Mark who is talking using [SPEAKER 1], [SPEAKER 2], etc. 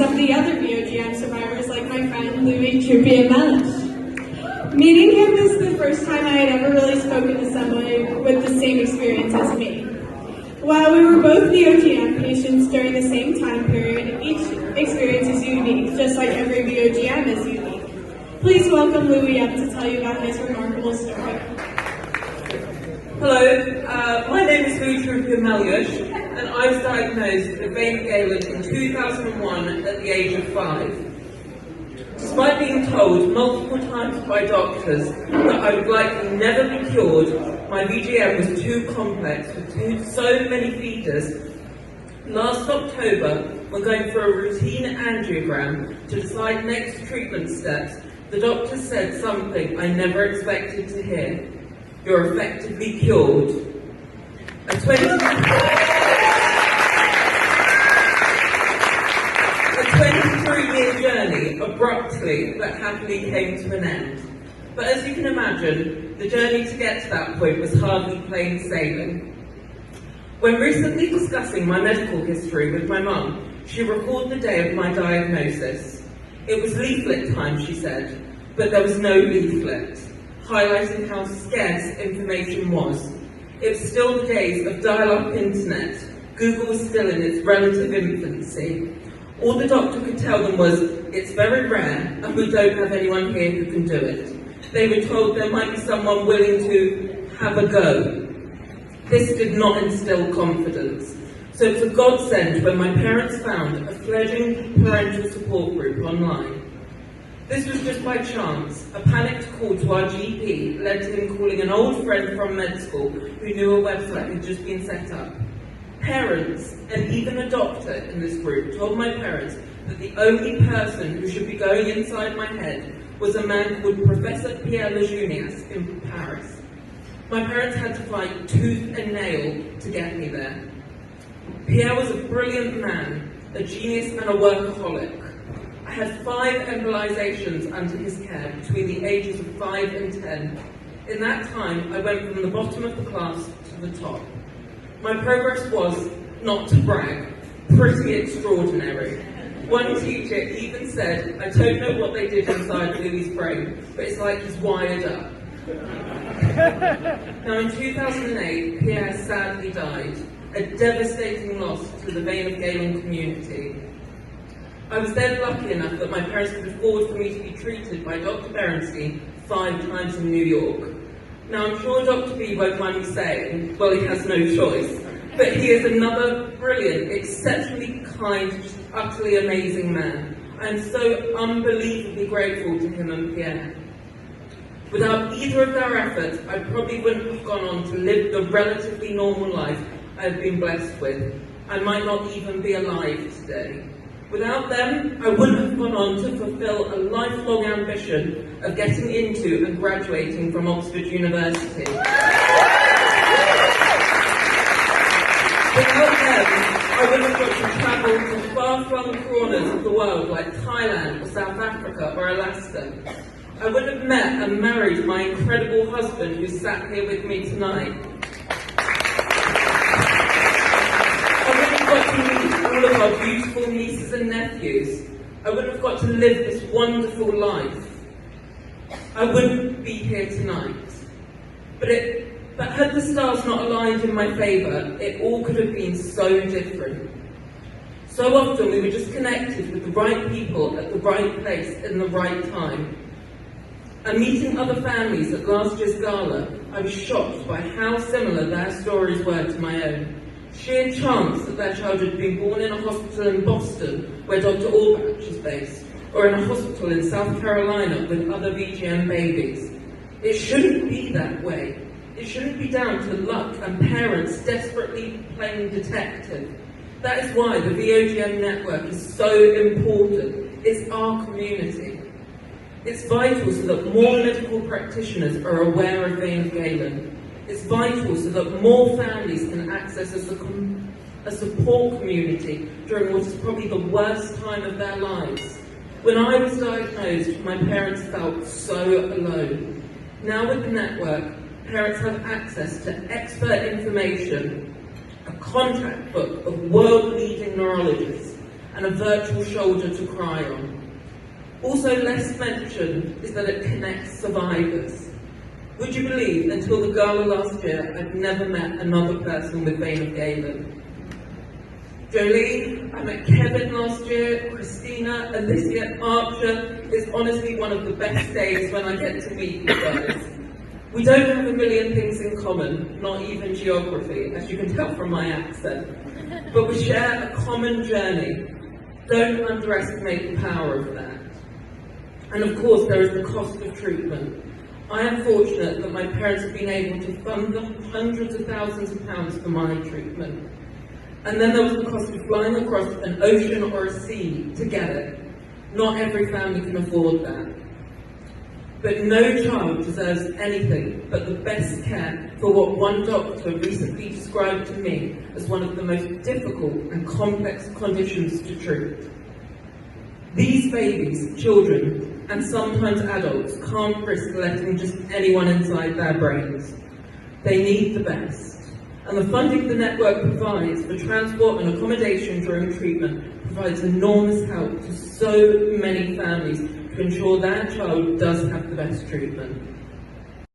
[SPEAKER 1] of the other VOGM survivors like my friend Louis Trupia-Melluish. Meeting him was the first time I had ever really spoken to someone with the same experience as me. While we were both VOGM patients during the same time period, each experience is unique, just like every VOGM is unique. Please welcome Louis up to tell you about his remarkable story.
[SPEAKER 2] Hello, my name is Louis Trupia-Melluish, and I was diagnosed with vein Galen in 2001 at the age of 5. Despite being told multiple times by doctors that I would likely never be cured, my VGM was too complex with so many feeders. Last October, when going for a routine angiogram to decide next treatment steps, the doctor said something I never expected to hear. You're effectively cured. A 23-year journey abruptly but happily came to an end. But as you can imagine, the journey to get to that point was hardly plain sailing. When recently discussing my medical history with my mum, she recalled the day of my diagnosis. It was leaflet time, she said, but there was no leaflet, highlighting how scarce information was. It was still the days of dial-up internet. Google was still in its relative infancy. All the doctor could tell them was, it's very rare, and we don't have anyone here who can do it. They were told there might be someone willing to have a go. This did not instill confidence. So it was a godsend when my parents found a fledgling parental support group online. This was just by chance. A panicked call to our GP led to him calling an old friend from med school who knew a website had just been set up. Parents, and even a doctor in this group, told my parents that the only person who should be going inside my head was a man called Professor Trupia-Melluish in Paris. My parents had to fight tooth and nail to get me there. Pierre was a brilliant man, a genius and a workaholic. I had 5 embolizations under his care between the ages of 5 and 10. In that time, I went from the bottom of the class to the top. My progress was, not to brag, pretty extraordinary. One teacher even said, I don't know what they did inside Louis' brain, but it's like he's wired up. Now in 2008, Pierre sadly died, a devastating loss to the vein of Galen community. I was then lucky enough that my parents could afford for me to be treated by Dr. Berenstein 5 times in New York. Now I'm sure Dr. B won't mind me saying, well, he has no choice, but he is another brilliant, exceptionally kind, just utterly amazing man. I am so unbelievably grateful to him and Pierre. Without either of their efforts, I probably wouldn't have gone on to live the relatively normal life I have been blessed with. I might not even be alive today. Without them, I wouldn't have gone on to fulfill a lifelong ambition of getting into and graduating from Oxford University. Without them, I wouldn't have got to travel to far-flung corners of the world like Thailand or South Africa or Alaska. I wouldn't have met and married my incredible husband who's sat here with me tonight. I wouldn't have got to meet all of our beautiful nieces and nephews. I wouldn't have got to live this wonderful life. I wouldn't be here tonight. But had the stars not aligned in my favour, it all could have been so different. So often we were just connected with the right people at the right place in the right time. And meeting other families at last year's Gala, I was shocked by how similar their stories were to my own. Sheer chance that their child had been born in a hospital in Boston, where Dr. Orbach is based, or in a hospital in South Carolina with other VGM babies. It shouldn't be that way. It shouldn't be down to luck and parents desperately playing detective. That is why the VOGM network is so important. It's our community. It's vital so that more medical practitioners are aware of vein Galen. It's vital so that more families can access a support community during what is probably the worst time of their lives. When I was diagnosed, my parents felt so alone. Now with the network, parents have access to expert information, a contact book of world-leading neurologists, and a virtual shoulder to cry on. Also less mentioned is that it connects survivors. Would you believe, until the Gala last year, I'd never met another person with vein of Galen. Jolene, I met Kevin last year, Christina, Alicia, Archer. It's honestly one of the best days when I get to meet you guys. We don't have a million things in common, not even geography, as you can tell from my accent. But we share a common journey. Don't underestimate the power of that. And of course, there is the cost of treatment. I am fortunate that my parents have been able to fund the hundreds of thousands of pounds for my treatment. And then there was the cost of flying across an ocean or a sea to get it. Not every family can afford that. But no child deserves anything but the best care for what one doctor recently described to me as one of the most difficult and complex conditions to treat. These babies, children, and sometimes adults can't risk letting just anyone inside their brains. They need the best. And the funding the network provides for transport and accommodation during treatment provides enormous help to so many families to ensure their child does have the best treatment.